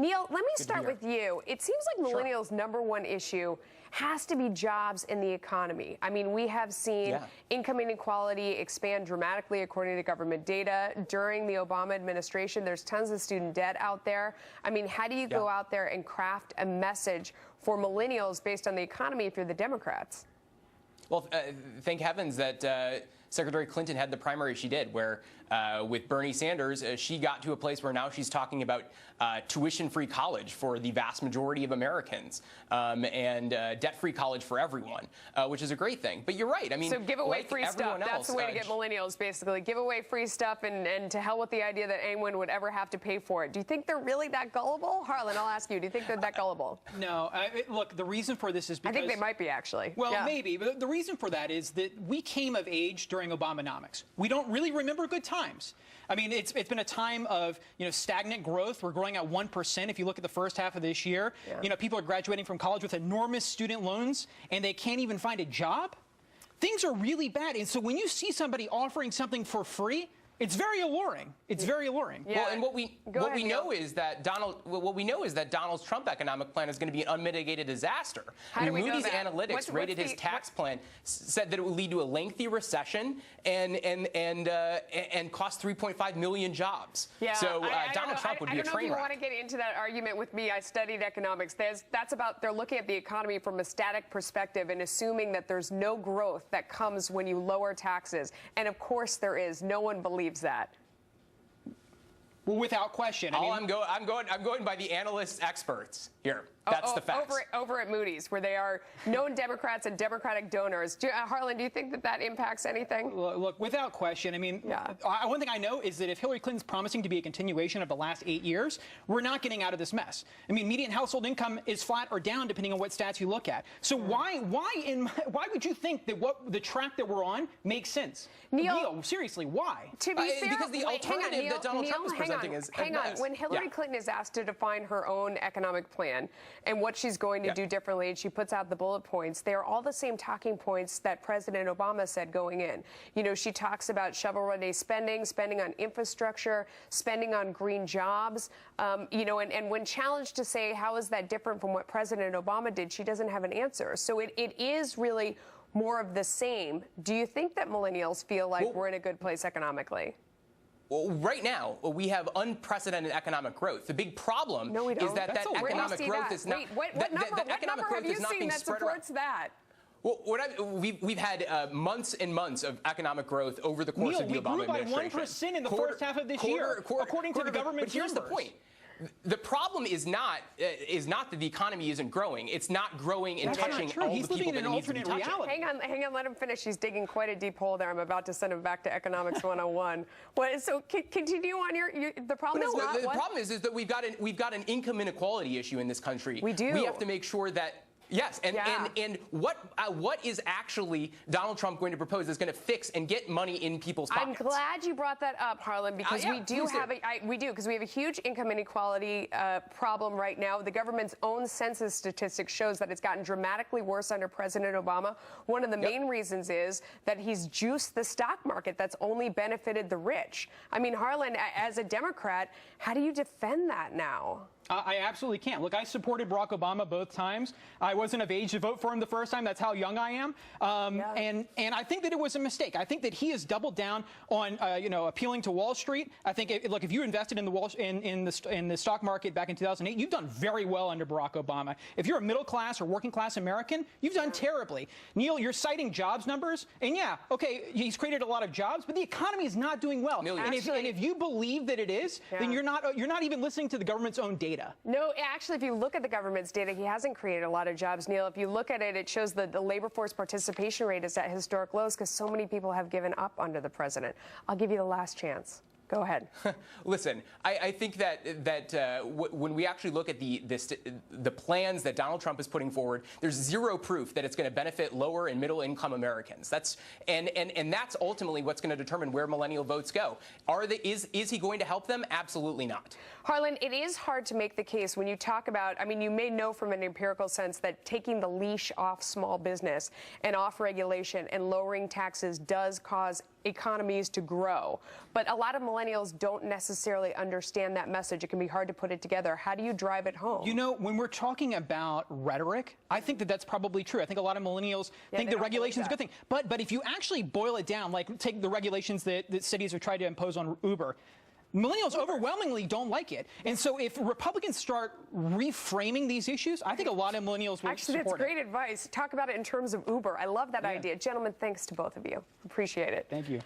Neil, let me start with you. It seems like millennials' number one issue has to be jobs in the economy. I mean, we have seen income inequality expand dramatically according to government data. During the Obama administration, there's tons of student debt out there. I mean, how do you go out there and craft a message for millennials based on the economy if you're the Democrats? Well, thank heavens that Secretary Clinton had the primary she did, where with Bernie Sanders, she got to a place where now she's talking about tuition-free college for the vast majority of Americans and debt-free college for everyone, which is a great thing. But you're right. I mean, so give away like free stuff. That's the way to get millennials, basically. Give away free stuff and to hell with the idea that anyone would ever have to pay for it. Do you think they're really that gullible? Harlan, I'll ask you. Do you think they're that gullible? No. Look, the reason for this is because... I think they might be, actually. Well, maybe. But the reason for that is that we came of age during Obamonomics. We don't really remember good times. I mean, it's been a time of, stagnant growth. We're growing at 1%. If you look at the first half of this year, people are graduating from college with enormous student loans, and they can't even find a job. Things are really bad. And so when you see somebody offering something for free, it's very alluring. It's very alluring. Yeah. Well, and what we know is that Donald Trump economic plan is going to be an unmitigated disaster. How do we Moody's know that? Analytics rated his tax plan, said that it would lead to a lengthy recession and cost 3.5 million jobs. Yeah, so Donald Trump would be a train wreck. I don't know if you want to get into that argument with me. I studied economics. That's about they're looking at the economy from a static perspective and assuming that there's no growth that comes when you lower taxes. And of course there is. No one believes that. Well, without question. I'm going by the analysts, experts here. That's the facts. Over at Moody's, where they are known Democrats and Democratic donors. Harlan, do you think that impacts anything? Look, without question. I mean, one thing I know is that if Hillary Clinton's promising to be a continuation of the last 8 years, we're not getting out of this mess. I mean, median household income is flat or down, depending on what stats you look at. So why would you think that the track that we're on makes sense? Neil, seriously, why? To be fair, because the alternative that Donald Trump is presenting is hang on. When Hillary Clinton is asked to define her own economic plan and what she's going to do differently, and she puts out the bullet points, they are all the same talking points that President Obama said going in. She talks about shovel-ready spending on infrastructure, spending on green jobs, and when challenged to say how is that different from what President Obama did, she doesn't have an answer. So it is really more of the same. Do you think that millennials feel like we're in a good place economically? Well, right now, we have unprecedented economic growth. The big problem is that economic growth is not. Wait, what number have you seen that supports that? Well, we've had months and months of economic growth over the course of the Obama administration. We grew by 1% in the first half of this year, according to the government's numbers. But here's the point. The problem is not that the economy isn't growing. It's not growing and touching all the people that it needs to be touching. Hang on, let him finish. He's digging quite a deep hole there. I'm about to send him back to Economics 101. So continue on the problem is not. The problem is that we've got an income inequality issue in this country. We do. We have to make sure that. Yes, and what is actually Donald Trump going to propose that's going to fix and get money in people's pockets? I'm glad you brought that up, Harlan, because we do have a huge income inequality problem right now. The government's own census statistics shows that it's gotten dramatically worse under President Obama. One of the main reasons is that he's juiced the stock market that's only benefited the rich. I mean, Harlan, as a Democrat, how do you defend that now? I absolutely can't. Look, I supported Barack Obama both times. I wasn't of age to vote for him the first time. That's how young I am. And I think that it was a mistake. I think that he has doubled down on appealing to Wall Street. I think if you invested in the stock market back in 2008, you've done very well under Barack Obama. If you're a middle class or working class American, you've done terribly. Neil, you're citing jobs numbers, and he's created a lot of jobs, but the economy is not doing well. And if you believe that it is, then you're not even listening to the government's own data. No, actually, if you look at the government's data, he hasn't created a lot of jobs, Neil. If you look at it, it shows that the labor force participation rate is at historic lows because so many people have given up under the president. I'll give you the last chance. Go ahead. Listen, I think that when we actually look at the plans that Donald Trump is putting forward, there's zero proof that it's going to benefit lower and middle income Americans. That's ultimately what's going to determine where millennial votes go. Is he going to help them? Absolutely not. Harlan, it is hard to make the case when you talk about, I mean, you may know from an empirical sense that taking the leash off small business and off regulation and lowering taxes does cause economies to grow. But a lot of millennials don't necessarily understand that message. It can be hard to put it together. How do you drive it home? You know, when we're talking about rhetoric, I think that that's probably true. I think a lot of millennials think the regulation is a good thing. But if you actually boil it down, like take the regulations that cities are trying to impose on Uber, millennials overwhelmingly don't like it. And so if Republicans start reframing these issues, I think a lot of millennials will Actually, that's great advice. Talk about it in terms of Uber. I love that idea. Gentlemen, thanks to both of you. Appreciate it. Thank you.